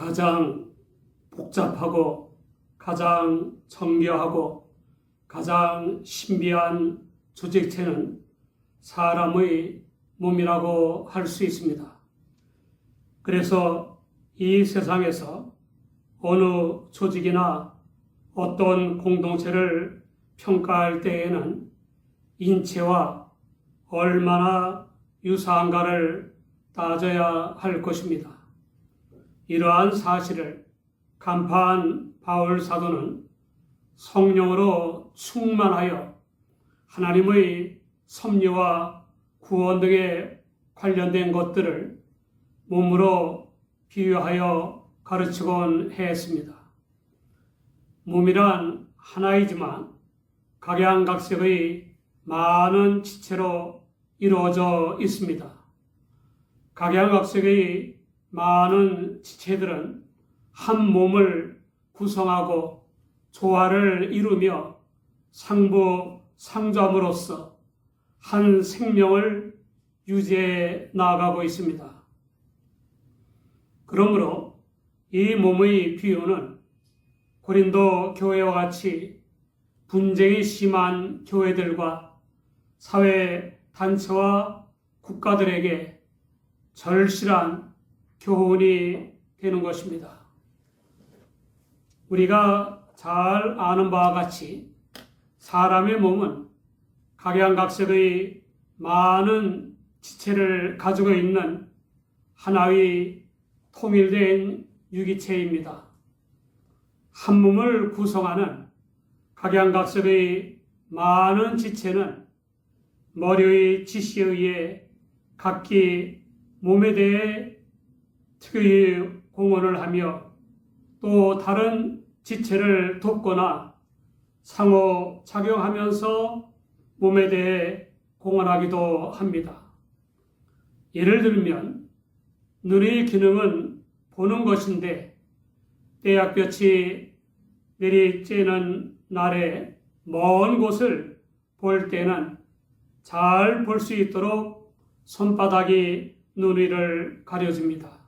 가장 복잡하고 가장 정교하고 가장 신비한 조직체는 사람의 몸이라고 할 수 있습니다. 그래서 이 세상에서 어느 조직이나 어떤 공동체를 평가할 때에는 인체와 얼마나 유사한가를 따져야 할 것입니다. 이러한 사실을 간파한 바울 사도는 성령으로 충만하여 하나님의 섭리와 구원 등에 관련된 것들을 몸으로 비유하여 가르치곤 했습니다. 몸이란 하나이지만 각양각색의 많은 지체로 이루어져 있습니다. 각양각색의 많은 지체들은 한 몸을 구성하고 조화를 이루며 상부상조함으로써 한 생명을 유지해 나아가고 있습니다. 그러므로 이 몸의 비유는 고린도 교회와 같이 분쟁이 심한 교회들과 사회 단체와 국가들에게 절실한 교훈이 되는 것입니다. 우리가 잘 아는 바와 같이 사람의 몸은 각양각색의 많은 지체를 가지고 있는 하나의 통일된 유기체입니다. 한 몸을 구성하는 각양각색의 많은 지체는 머리의 지시에 의해 각기 몸에 대해 특유의 공헌을 하며 또 다른 지체를 돕거나 상호작용하면서 몸에 대해 공헌하기도 합니다. 예를 들면 눈의 기능은 보는 것인데 떼약볕이 내리쬐는 날에 먼 곳을 볼 때는 잘 볼 수 있도록 손바닥이 눈 위를 가려줍니다.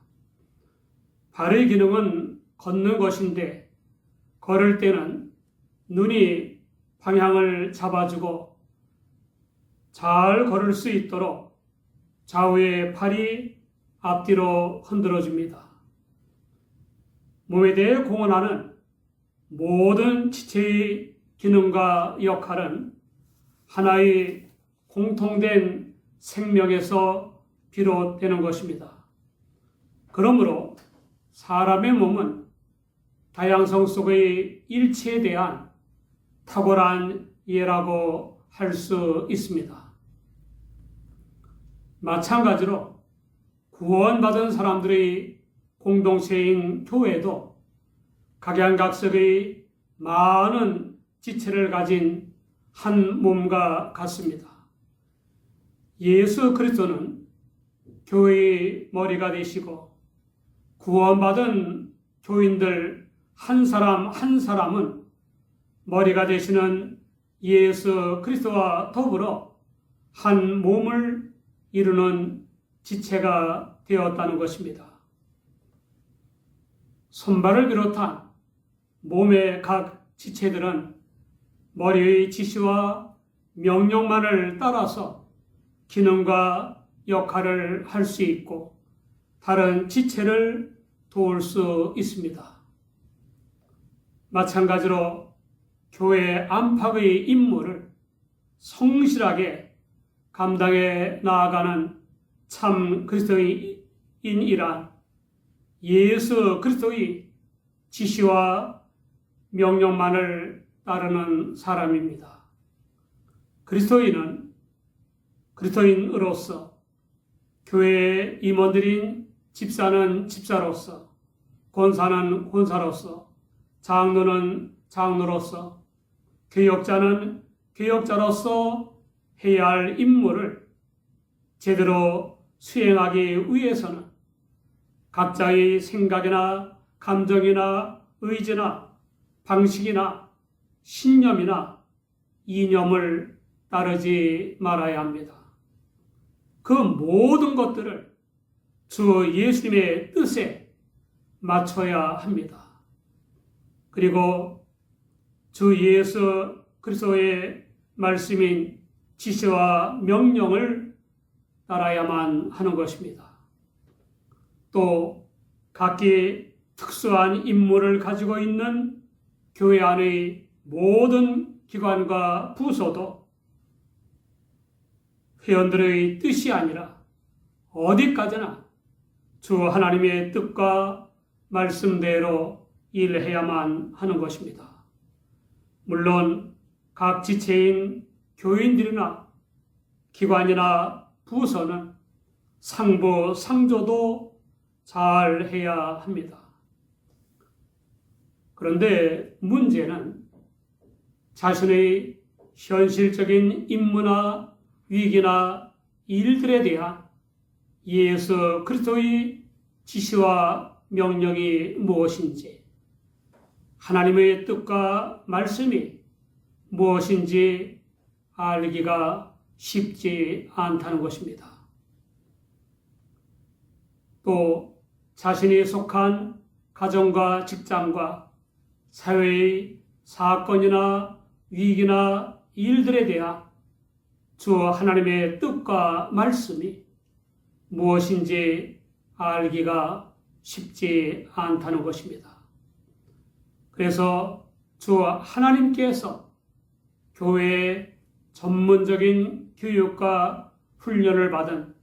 발의 기능은 걷는 것인데 걸을 때는 눈이 방향을 잡아주고 잘 걸을 수 있도록 좌우의 팔이 앞뒤로 흔들어줍니다. 몸에 대해 공헌하는 모든 지체의 기능과 역할은 하나의 공통된 생명에서 비롯되는 것입니다. 그러므로 사람의 몸은 다양성 속의 일체에 대한 탁월한 예라고 할 수 있습니다. 마찬가지로 구원받은 사람들의 공동체인 교회도 각양각색의 많은 지체를 가진 한 몸과 같습니다. 예수 그리스도는 교회의 머리가 되시고 구원받은 교인들 한 사람 한 사람은 머리가 되시는 예수 그리스도와 더불어 한 몸을 이루는 지체가 되었다는 것입니다. 손발을 비롯한 몸의 각 지체들은 머리의 지시와 명령만을 따라서 기능과 역할을 할 수 있고 다른 지체를 도울 수 있습니다. 마찬가지로 교회 안팎의 임무를 성실하게 감당해 나아가는 참 그리스도인이란 예수 그리스도의 지시와 명령만을 따르는 사람입니다. 그리스도인은 그리스도인으로서 교회의 임원들인 집사는 집사로서 권사는 권사로서 장로는 장로로서 교역자는 교역자로서 해야 할 임무를 제대로 수행하기 위해서는 각자의 생각이나 감정이나 의지나 방식이나 신념이나 이념을 따르지 말아야 합니다. 그 모든 것들을 주 예수님의 뜻에 맞춰야 합니다. 그리고 주 예수 그리스도의 말씀인 지시와 명령을 따라야만 하는 것입니다. 또 각기 특수한 임무를 가지고 있는 교회 안의 모든 기관과 부서도 회원들의 뜻이 아니라 어디까지나 주 하나님의 뜻과 말씀대로 일해야만 하는 것입니다. 물론 각 지체인 교인들이나 기관이나 부서는 상부 상조도 잘 해야 합니다. 그런데 문제는 자신의 현실적인 임무나 위기나 일들에 대한 예수 그리스도의 지시와 명령이 무엇인지, 하나님의 뜻과 말씀이 무엇인지 알기가 쉽지 않다는 것입니다. 또 자신이 속한 가정과 직장과 사회의 사건이나 위기나 일들에 대한 주 하나님의 뜻과 말씀이 무엇인지 알기가 쉽지 않다는 것입니다. 그래서 주 하나님께서 교회에 전문적인 교육과 훈련을 받은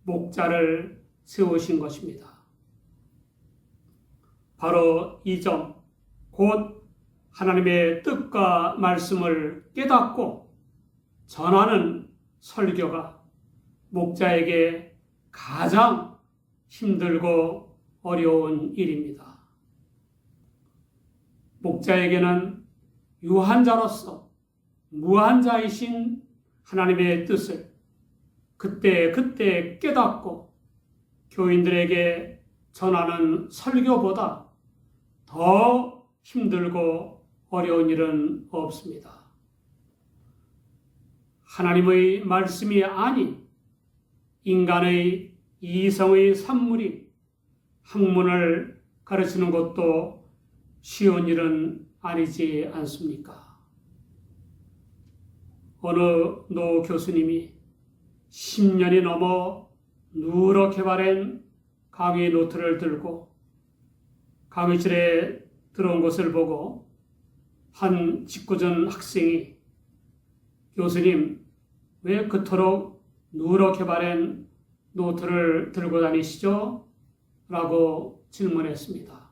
목자를 세우신 것입니다. 바로 이 점, 곧 하나님의 뜻과 말씀을 깨닫고 전하는 설교가 목자에게 가장 힘들고 어려운 일입니다. 목자에게는 유한자로서 무한자이신 하나님의 뜻을 그때 깨닫고 교인들에게 전하는 설교보다 더 힘들고 어려운 일은 없습니다. 하나님의 말씀이 아닌 인간의 이성의 산물이 학문을 가르치는 것도 쉬운 일은 아니지 않습니까? 어느 노 교수님이 10년이 넘어 누렇게 바랜 강의 노트를 들고 강의실에 들어온 것을 보고 한 직구전 학생이 교수님, 왜 그토록 누렇게 바랜 노트를 들고 다니시죠? 라고 질문했습니다.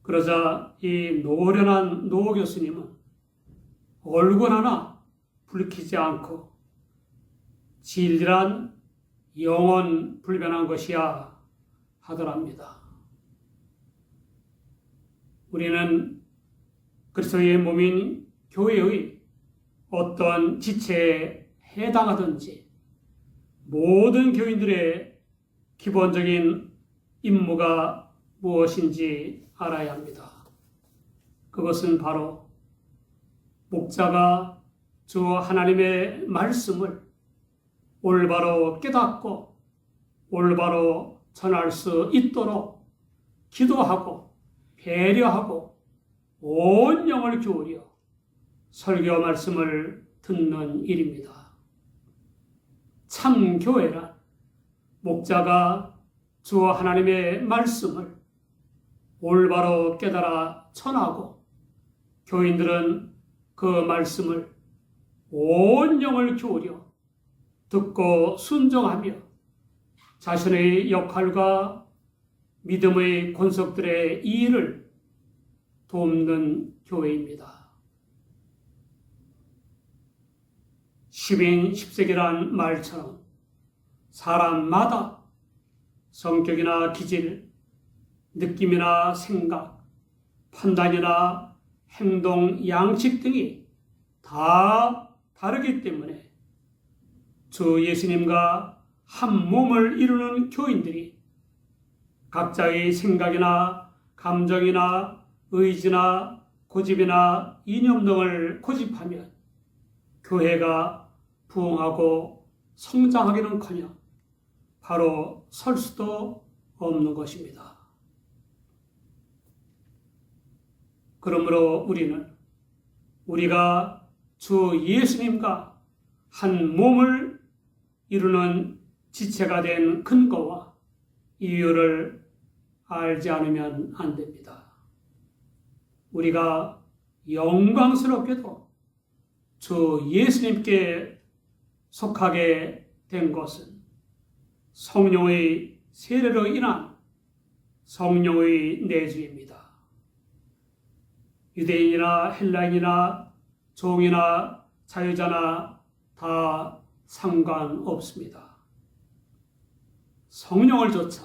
그러자 이 노련한 노 교수님은 얼굴 하나 붉히지 않고 진리란 영원 불변한 것이야 하더랍니다. 우리는 그리스도의 몸인 교회의 어떤 지체에 해당하든지 모든 교인들의 기본적인 임무가 무엇인지 알아야 합니다. 그것은 바로 목자가 주 하나님의 말씀을 올바로 깨닫고 올바로 전할 수 있도록 기도하고 배려하고 온 영을 기울여 설교 말씀을 듣는 일입니다. 참 교회란 목자가 주 하나님의 말씀을 올바로 깨달아 전하고 교인들은 그 말씀을 온 영을 기울여 듣고 순종하며 자신의 역할과 믿음의 권속들의 일을 돕는 교회입니다. 10인 10색이란 말처럼 사람마다 성격이나 기질, 느낌이나 생각, 판단이나 행동, 양식 등이 다 다르기 때문에 주 예수님과 한 몸을 이루는 교인들이 각자의 생각이나 감정이나 의지나 고집이나 이념 등을 고집하면 교회가 부흥하고 성장하기는커녕 바로 설 수도 없는 것입니다. 그러므로 우리가 주 예수님과 한 몸을 이루는 지체가 된 근거와 이유를 알지 않으면 안 됩니다. 우리가 영광스럽게도 주 예수님께 속하게 된 것은 성령의 세례로 인한 성령의 내주입니다. 유대인이나 헬라인이나 종이나 자유자나 다 상관없습니다. 성령을 조차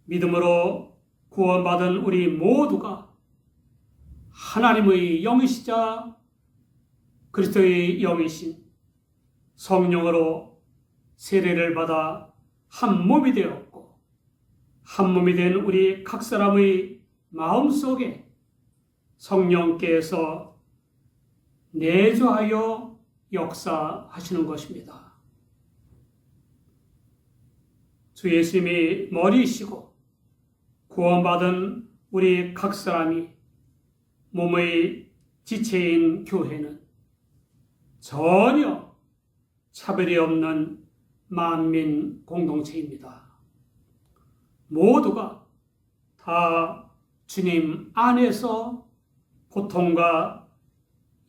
믿음으로 구원받은 우리 모두가 하나님의 영이시자 그리스도의 영이신 성령으로 세례를 받아 한 몸이 되었고, 한 몸이 된 우리 각 사람의 마음속에 성령께서 내주하여 역사하시는 것입니다. 주 예수님이 머리이시고 구원받은 우리 각 사람이 몸의 지체인 교회는 전혀 차별이 없는 만민 공동체입니다. 모두가 다 주님 안에서 고통과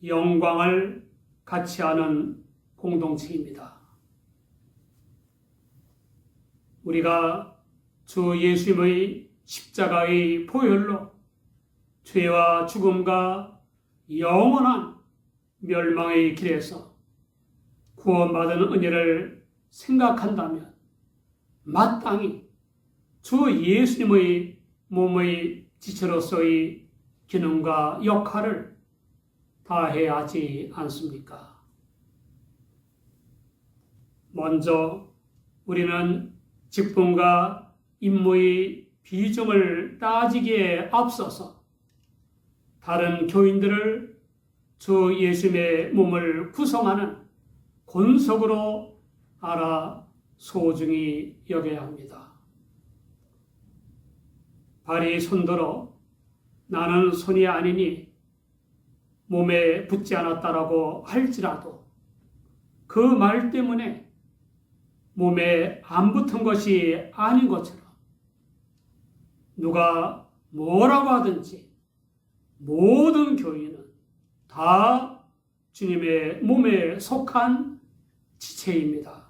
영광을 같이 하는 공동체입니다. 우리가 주 예수님의 십자가의 보혈로 죄와 죽음과 영원한 멸망의 길에서 구원받은 은혜를 생각한다면 마땅히 주 예수님의 몸의 지체로서의 기능과 역할을 다해야 하지 않습니까? 먼저 우리는 직분과 임무의 비중을 따지기에 앞서서 다른 교인들을 주 예수님의 몸을 구성하는 권속으로 알아 소중히 여겨야 합니다. 발이 손들어 나는 손이 아니니 몸에 붙지 않았다라고 할지라도 그 말 때문에 몸에 안 붙은 것이 아닌 것처럼 누가 뭐라고 하든지 모든 교인은 다 주님의 몸에 속한 지체입니다.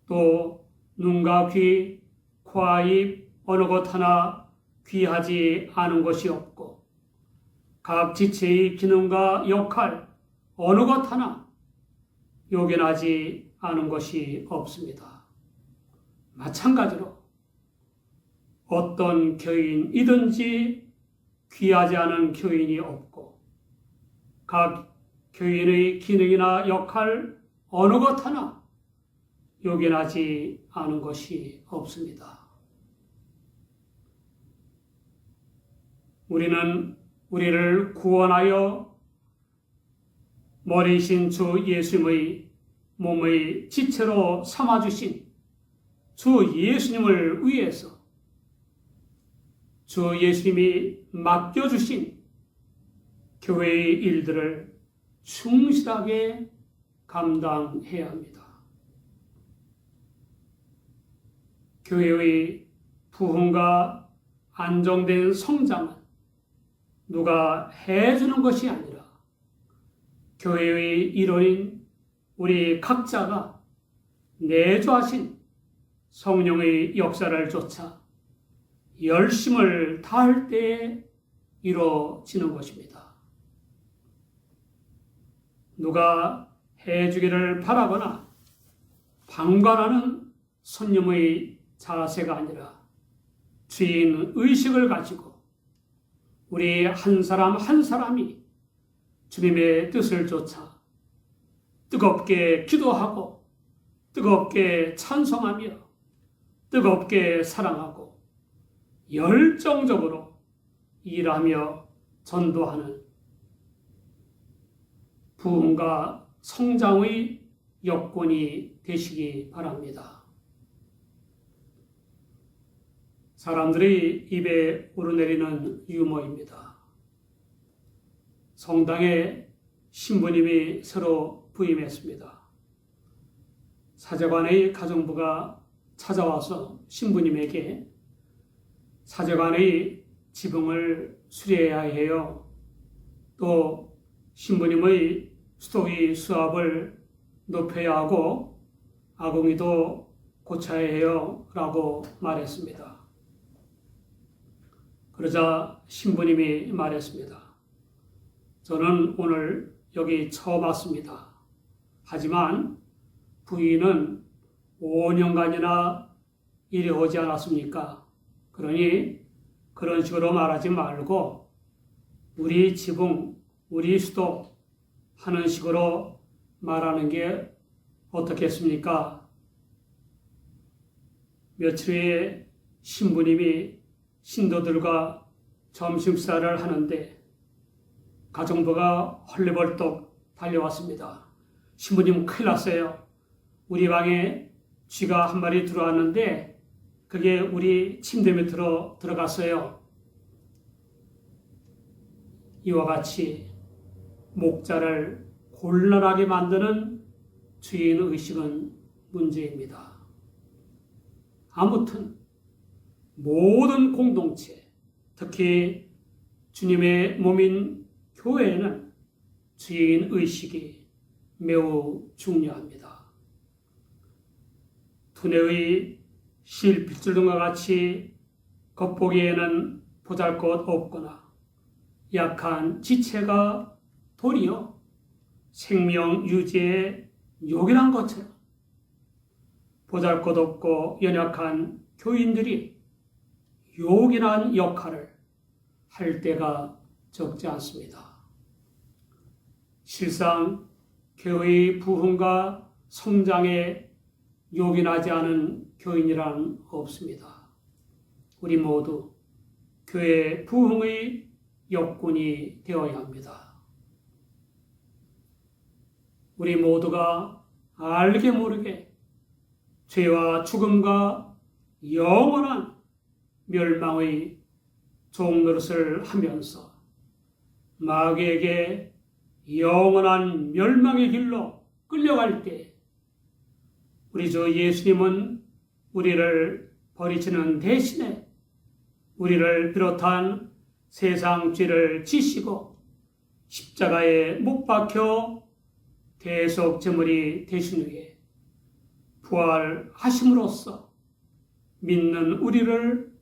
또 눈과 귀, 코와 입 어느 것 하나 귀하지 않은 것이 없고 각 지체의 기능과 역할 어느 것 하나 요긴하지 않은 것이 없습니다. 마찬가지로 어떤 교인이든지 귀하지 않은 교인이 없고 각 교인의 기능이나 역할 어느 것 하나 요긴하지 않은 것이 없습니다. 우리는 우리를 구원하여 머리이신 주 예수님의 몸의 지체로 삼아주신 주 예수님을 위해서 주 예수님이 맡겨주신 교회의 일들을 충실하게 감당해야 합니다. 교회의 부흥과 안정된 성장은 누가 해주는 것이 아니라 교회의 일원인 우리 각자가 내주하신 성령의 역사를 쫓아 열심을 다할 때에 이루어지는 것입니다. 누가 해주기를 바라거나 방관하는 손님의 자세가 아니라 주인 의식을 가지고 우리 한 사람 한 사람이 주님의 뜻을 쫓아 뜨겁게 기도하고 뜨겁게 찬송하며 뜨겁게 사랑하고 열정적으로 일하며 전도하는 부흥과 성장의 여건이 되시기 바랍니다. 사람들이 입에 오르내리는 유머입니다. 성당에 신부님이 새로 부임했습니다. 사제관의 가정부가 찾아와서 신부님에게 사제관의 지붕을 수리해야 해요. 또 신부님의 수도의 수압을 높여야 하고 아궁이도 고쳐야 해요. 라고 말했습니다. 그러자 신부님이 말했습니다. 저는 오늘 여기 처음 왔습니다. 하지만 부인은 5년간이나 일해 오지 않았습니까? 그러니 그런 식으로 말하지 말고 우리 지붕, 우리 수도 하는 식으로 말하는 게 어떻겠습니까? 며칠 후에 신부님이 신도들과 점심식사를 하는데 가정부가 헐레벌떡 달려왔습니다. 신부님 큰일 났어요. 우리 방에 쥐가 한 마리 들어왔는데 그게 우리 침대 밑으로 들어갔어요. 이와 같이 목자를 곤란하게 만드는 주인의식은 문제입니다. 아무튼 모든 공동체, 특히 주님의 몸인 교회에는 주인의식이 매우 중요합니다. 두뇌의 실핏줄등과 같이 겉보기에는 보잘것없거나 약한 지체가 도리어 생명 유지에 요긴한 것처럼 보잘것없고 연약한 교인들이 요긴한 역할을 할 때가 적지 않습니다. 실상 교회의 부흥과 성장에 요긴하지 않은 교인이란 없습니다. 우리 모두 교회 부흥의 역군이 되어야 합니다. 우리 모두가 알게 모르게 죄와 죽음과 영원한 멸망의 종노릇을 하면서 마귀에게 영원한 멸망의 길로 끌려갈 때 우리 주 예수님은 우리를 버리시는 대신에 우리를 비롯한 세상 죄를 지시고 십자가에 못 박혀 대속 제물이 되신 후에 부활하심으로써 믿는 우리를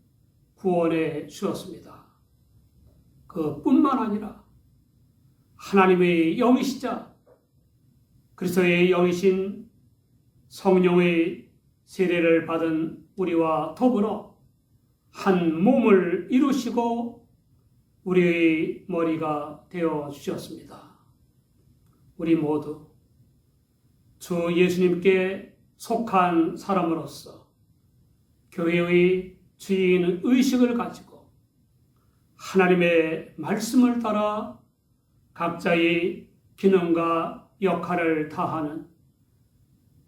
구원해 주었습니다. 그뿐만 아니라 하나님의 영이시자 그리스도의 영이신 성령의 세례를 받은 우리와 더불어 한 몸을 이루시고 우리의 머리가 되어 주셨습니다. 우리 모두 주 예수님께 속한 사람으로서 교회의 주인 의식을 가지고 하나님의 말씀을 따라 각자의 기능과 역할을 다하는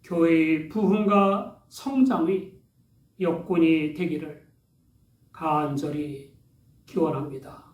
교회의 부흥과 성장의 역군이 되기를 간절히 기원합니다.